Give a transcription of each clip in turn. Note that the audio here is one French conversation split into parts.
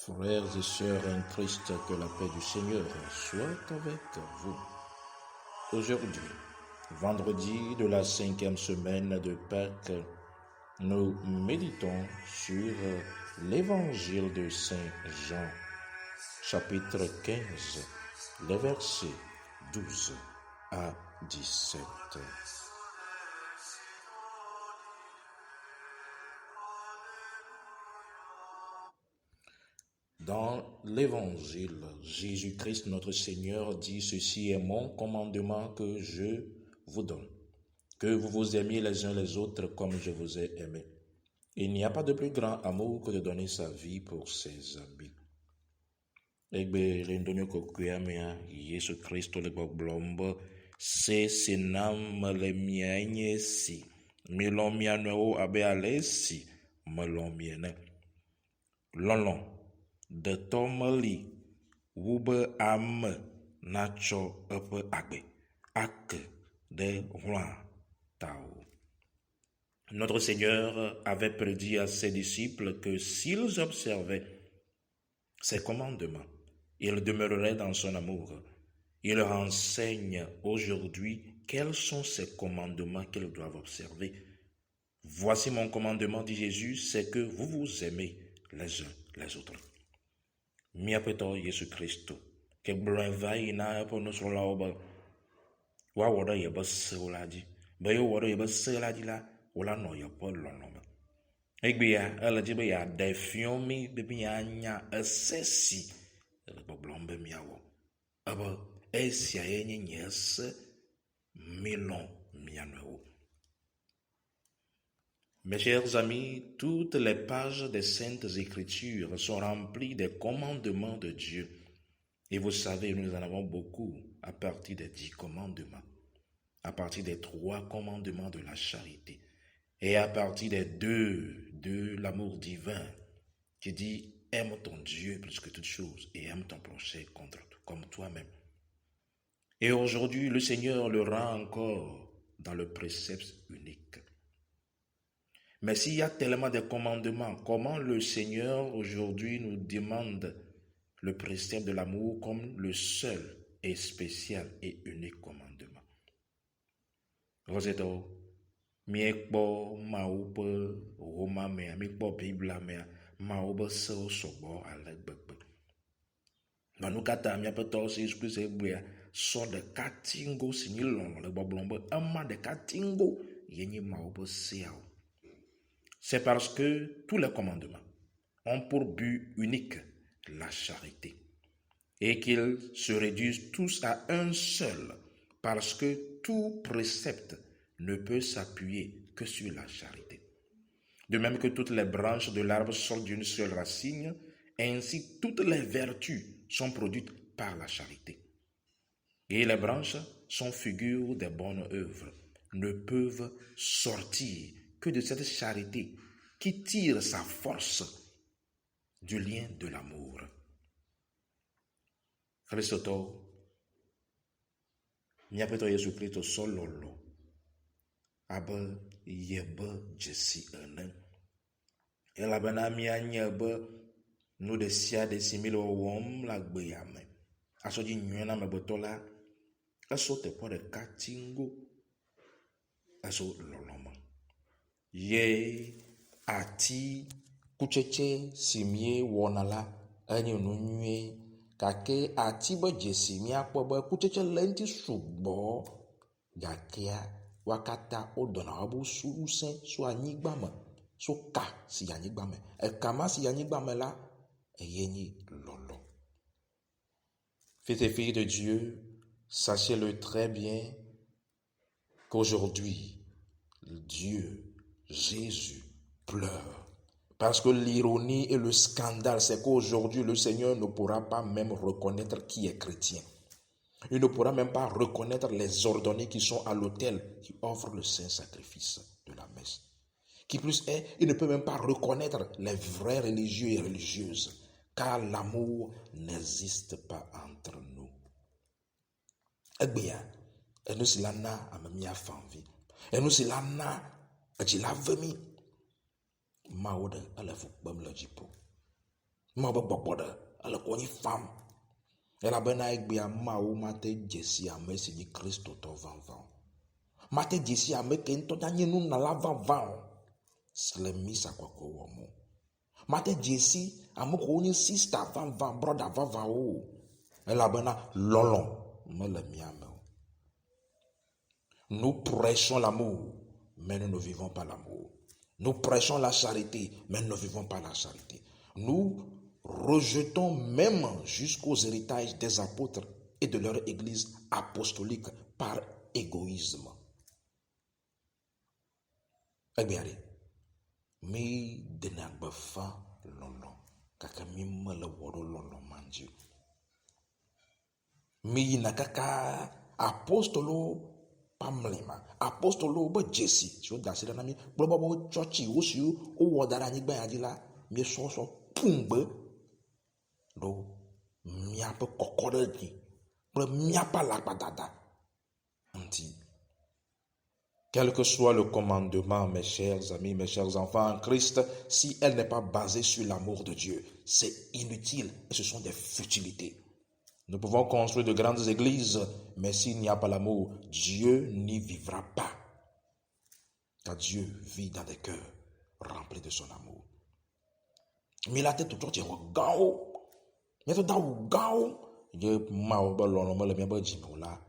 Frères et sœurs en Christ, que la paix du Seigneur soit avec vous. Aujourd'hui, vendredi de la 5e semaine de Pâques, nous méditons sur l'évangile de Saint Jean, chapitre 15, les versets 12 à 17. Dans l'évangile, Jésus-Christ notre Seigneur dit: ceci est mon commandement que je vous donne, que vous vous aimiez les uns les autres comme je vous ai aimé. Il n'y a pas de plus grand amour que de donner sa vie pour ses amis. Egbe rendonyo kokuamea Yesu Kristo le blombo se sinam le mianye si milomia no abe alesi melomiene lolon de tomali wube ame nacho epe agbe ak de roi tao. Notre Seigneur avait prédit à ses disciples que s'ils observaient ses commandements, ils demeureraient dans son amour. Il leur enseigne aujourd'hui quels sont ces commandements qu'ils doivent observer. Voici mon commandement, dit Jésus, c'est que vous vous aimez les uns les autres. Miapeto Yesu Kristo, ke blan vai na po no so la oba. Wa woda ye ba se ola di. Ba yo woda ye ba se la di la, ola no ye po lonoma. Egbe ya, ala di ba ya defion mi be bi anya asesi. Le boblombe miawo. Aba esia ye nyes milon mianwo. Mes chers amis, toutes les pages des Saintes Écritures sont remplies des commandements de Dieu. Et vous savez, nous en avons beaucoup à partir des 10 commandements, à partir des 3 commandements de la charité, et à partir des 2 de l'amour divin, qui dit « Aime ton Dieu plus que toute chose et aime ton prochain comme toi-même ». Et aujourd'hui, le Seigneur le rend encore dans le précepte unique. Mais s'il y a tellement de commandements, comment le Seigneur aujourd'hui nous demande le précepte de l'amour comme le seul et spécial et unique commandement? Roseto, miekbo maoupe Roma mea, miekbo Bibla mea, maoupe seo sobo alegbegbe. Manukata miapeto si esprit se bria so de katingo sinilon le boblombe ama de katingo yenye maoupe seao. C'est parce que tous les commandements ont pour but unique la charité et qu'ils se réduisent tous à un seul parce que tout précepte ne peut s'appuyer que sur la charité. De même que toutes les branches de l'arbre sortent d'une seule racine, ainsi toutes les vertus sont produites par la charité. Et les branches sont figures des bonnes œuvres, ne peuvent sortir que de cette charité qui tire sa force du lien de l'amour. Christo, miapeto Yesu Kristo sololo, abe yebe jesi ene. Elabena mianyebe no de sia de similo wom la gbeyame. Aso di nyuena mebetola, aso te po de katingo, aso loloma. Ye ati kucheche simie wonala enye nunye kake ati be jesi mi akpo be kucheche lenti subo gakia wakata odona obu susen so anyigba me so ka si anyigba me kama si anyigba me la eyenyi lolo. Fils et filles de Dieu, sachez-le très bien qu'aujourd'hui Dieu Jésus pleure. Parce que l'ironie et le scandale, c'est qu'aujourd'hui, le Seigneur ne pourra pas même reconnaître qui est chrétien. Il ne pourra même pas reconnaître les ordonnés qui sont à l'autel, qui offrent le saint sacrifice de la messe. Qui plus est, il ne peut même pas reconnaître les vrais religieux et religieuses, car l'amour n'existe pas entre nous. Eh bien, et nous, c'est l'ana à ma famille. Et nous, c'est l'ana à la famille. Maouda à la fukbam la jipo. Ma be gbɔgbɔ ele konyi fam. Elabena egbe amawo mate dzesi ame si nye Kristo tɔ vavã. Mate dzesi ame ke ŋutɔ nye nunala vavã si le misa kɔkɔ wɔm. Mate dzesi ame ko nye sista vavã, brɔda vavãwo. Elabena lɔlɔ mele mia me o. Nous prêchons l'amour, mais nous ne vivons pas l'amour. Nous prêchons la charité, mais nous ne vivons pas la charité. Nous rejetons même jusqu'aux héritages des apôtres et de leur église apostolique par égoïsme. Eh bien, mi denagbefa lolo, kaka mi mele woro lolo manji. Mi nakaka apostolo pamlema, apostolo be Jesse, so dasira na mi, blobo church wosi o wodara nyigba yadila, mi so pumbe do miape kokore di, ple miapa lakpadada. Anti. Quel que soit le commandement, mes chers amis, mes chers enfants en Christ, si elle n'est pas basée sur l'amour de Dieu, c'est inutile et ce sont des futilités. Nous pouvons construire de grandes églises, mais s'il n'y a pas l'amour, Dieu n'y vivra pas. Car Dieu vit dans des cœurs remplis de son amour. Mais la tête tout est gao. Mais tout est gao. Je m'a le mien jimola.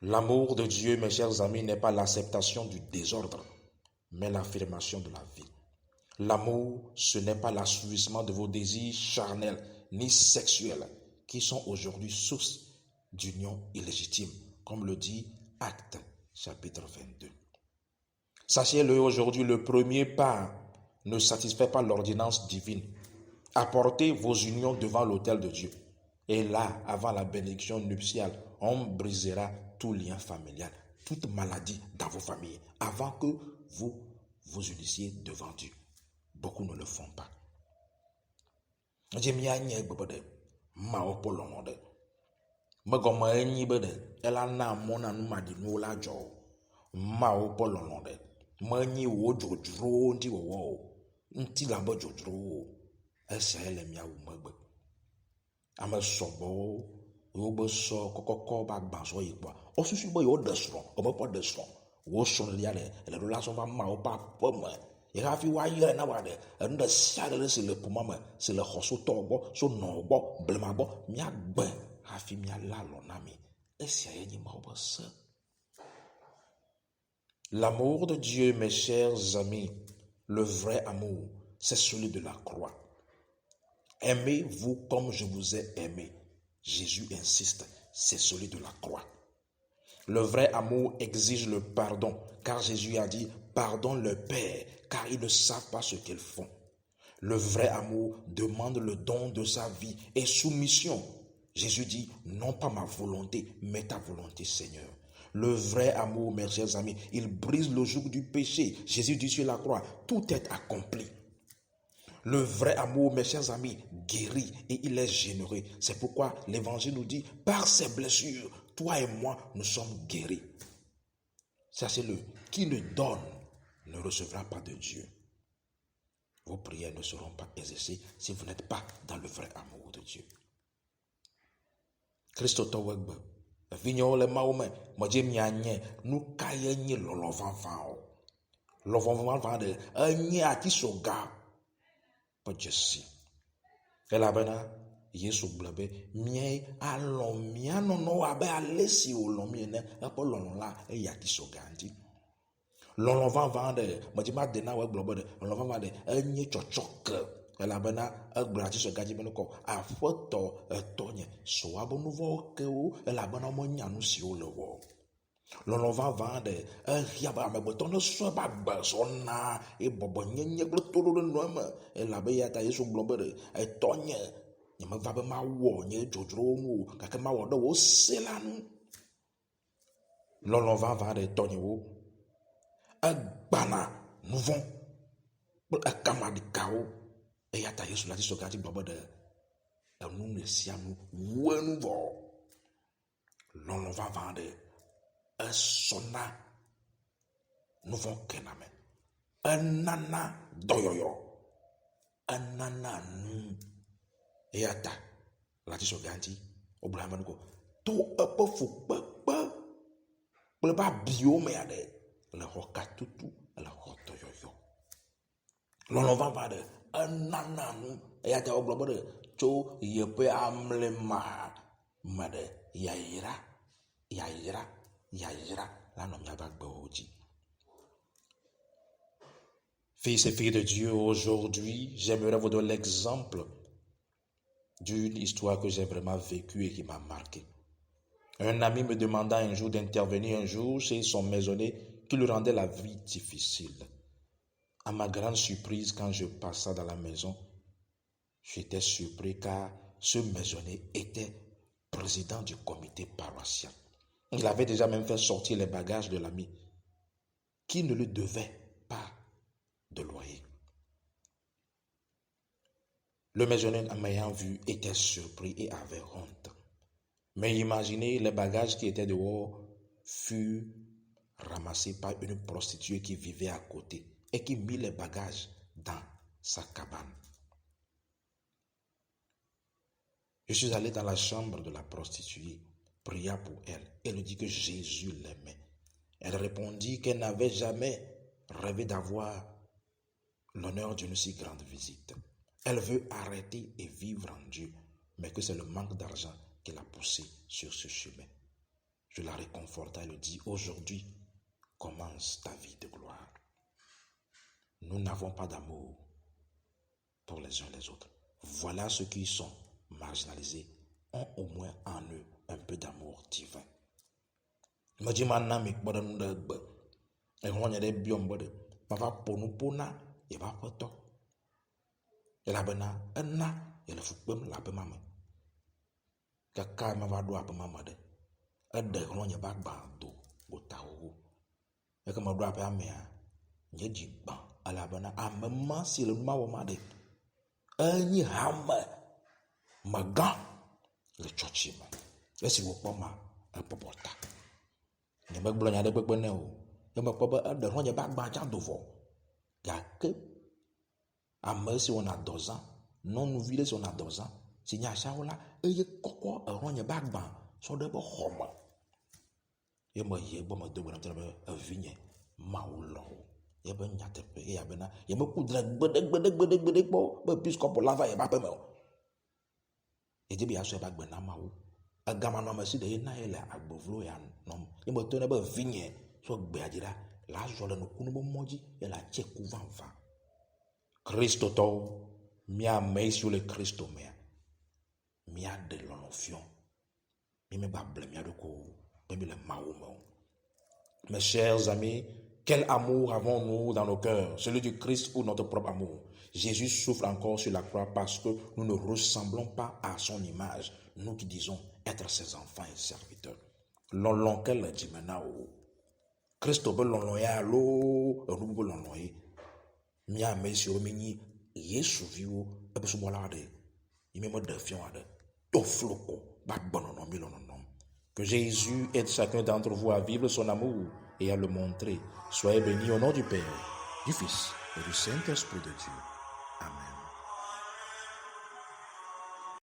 L'amour de Dieu, mes chers amis, n'est pas l'acceptation du désordre, mais l'affirmation de la vie. L'amour, ce n'est pas l'assouvissement de vos désirs charnels ni sexuels qui sont aujourd'hui source d'union illégitime, comme le dit Actes chapitre 22. Sachez-le, aujourd'hui, le premier pas ne satisfait pas l'ordonnance divine. Apportez vos unions devant l'autel de Dieu. Et là, avant la bénédiction nuptiale, on brisera tout lien familial, toute maladie dans vos familles, avant que vous vous unissiez devant Dieu. Beaucoup ne le font pas. Ame sɔgbɔwo wobe sɔ kɔkɔkɔ ba gbansɔ yi kpɔa ɔsusu be yewo ɖe srɔ̃ ɔme ƒe ɖe srɔ̃ wo srɔ̃ lia ɖe ele ɖo la sɔ va mawo ƒe aƒe me ye hafi woayre na wa ɖe enu ɖe sia ɖe si le ƒoma me si le xɔsotɔwo gbɔ so nɔwo gbɔ blema gbɔ miagbe hafi miala alɔ na mi. Esia ye nye mawo ƒe se. L'amour de Dieu, mes chers amis, le vrai amour, c'est celui de la croix. Aimez-vous comme je vous ai aimé. Jésus insiste, c'est celui de la croix. Le vrai amour exige le pardon, car Jésus a dit, pardonne le Père, car ils ne savent pas ce qu'ils font. Le vrai amour demande le don de sa vie et soumission. Jésus dit, non pas ma volonté, mais ta volonté, Seigneur. Le vrai amour, mes chers amis, il brise le joug du péché. Jésus dit sur la croix, tout est accompli. Le vrai amour, mes chers amis, guérit et il est généreux. C'est pourquoi l'évangile nous dit, par ses blessures, toi et moi, nous sommes guéris. Sachez-le, qui ne donne ne recevra pas de Dieu. Vos prières ne seront pas exaucées si vous n'êtes pas dans le vrai amour de Dieu. Christo towegbe, vinyo le maume, moje mianye, nou kaye nye lolovan vao. Lolovan vao de, nye ati soga. Jesse. Elabena Yesu blabe mie alon mia no abe alesi o lo mie ne apo lon la e yaki soganti. Lon van de majima de na we globo de lon van de enye chochok. Elabena agbati soganti me ko afoto etonye so abo nuvo ke o elabena mo nyanu si o lewo. Lɔlɔ vavã de ehiaba amegbetɔ ne sɔ ba gbe sɔna ebɔbɔ nyenye kple toɖoɖo nɔ eme elabe ya ta Yesu gblɔ be ɖe etɔ nye nyemeva be mawɔ nye dzodzrowo nu o gake mawɔ ɖe wo se la nu. Lɔlɔ vavã de tɔnyewo egbana nuvɔ kple ekamaɖikawo eya ta Yesu la ti sɔ gati gblɔ be ɖe enu ne sia nu woe nu vɔ. Lɔlɔ vavã de esɔna nuvɔ kename. enana doyoyo, enana nu. Eyata, lati so ganti, oblaman ko. To apa fukpa, ba bio me ade, le hokatutu, le hotoyoyo. L'on va pas de enana nu. Eyata oblabode, cho yepe amle made yaira, la nom yabak boji. Fils et filles de Dieu, aujourd'hui, j'aimerais vous donner l'exemple d'une histoire que j'ai vraiment vécue et qui m'a marqué. Un ami me demanda un jour d'intervenir chez son maisonnier qui lui rendait la vie difficile. À ma grande surprise, quand je passais dans la maison, j'étais surpris car ce maisonnier était président du comité paroissial. Il avait déjà même fait sortir les bagages de l'ami qui ne lui devait pas de loyer. Le maisonnier, en m'ayant vu, était surpris et avait honte. Mais imaginez, les bagages qui étaient dehors furent ramassés par une prostituée qui vivait à côté et qui mit les bagages dans sa cabane. Je suis allé dans la chambre de la prostituée, pria pour elle et lui dit que Jésus l'aimait. Elle répondit qu'elle n'avait jamais rêvé d'avoir l'honneur d'une si grande visite. Elle veut arrêter et vivre en Dieu, mais que c'est le manque d'argent qui l'a poussée sur ce chemin. Je la réconforta et lui dis, aujourd'hui commence ta vie de gloire. Nous n'avons pas d'amour pour les uns les autres. Voilà ceux qui sont marginalisés ont au moins en eux un peu d'amour divin. Me dit maintenant me kpɔɖe nu ɖe gbe. Ehɔnye ɖe biɔ me ɖe. Mava ƒo nu ƒona yeva ƒe tɔ. Elabena ena yele fu kpem le aƒe ma me. Kaka mava ɖo aƒe ma me ɖe. Eɖe hlɔnye ba gbã do gota xoxo. Eke me ɖo aƒea mea, nye dzi gbã. Elabena ame ma si le nu ma wɔm ma ɖe. Enyi hame megã le tsɔtsi me. Esi wòkpɔ ma, ebɔbɔ ta. Nye megblɔ nya ɖe gbegbe ne o. Nye mekpɔ be eɖe hlɔnye ba gbã tsã do vɔ. Gake ame si wɔna dɔ zã, nyɔnuvi ɖe si wɔna dɔ zã, si nye asiawo la, eye kɔkɔ ehlɔnye ba gbã sɔ ɖe eƒe xɔ me. Ye me yi egbɔ me do gbe na be evinye Mawu lɔ̃ wo. Ye be nyateƒe ye abena ye meku dre gbeɖe kpɔ be biskɔpo la va ye ba ƒe me o. Ye di be yeasɔ ba gbe na Mawu. Egamanɔmesi ɖe ye na ye le agbevlo ya nɔm. Ye me to ne be vinye sɔ gbea dzi ɖa la azɔ le nukunu be mɔ dzi ye la tse ku vava. Kristotɔwo, míame siwo le Kristo mea, míaɖe lɔlɔ̃fiɔ. Mímegbable mía ɖokuiwo be mi le Mawu me o. Mes chers amis, quel amour avons-nous dans nos cœurs? Celui du Christ ou notre propre amour? Jésus souffre encore sur la croix parce que nous ne ressemblons pas à son image. Nous qui disons être ses enfants et serviteurs. Lɔlɔ̃ ke le dzime na wo. Kristo be lɔlɔ̃ ya alo enu be lɔlɔ̃ ye. Míame siwo minyi Yesuviwo ebe subɔla ɖe. Yi me ɖe fiɔ aɖe. To floko ba gbɔnɔnɔ mi le nɔnɔm. Que Jésus aide chacun d'entre vous à vivre son amour et à le montrer. Soyez bénis au nom du Père, du Fils et du Saint-Esprit de Dieu. Amen.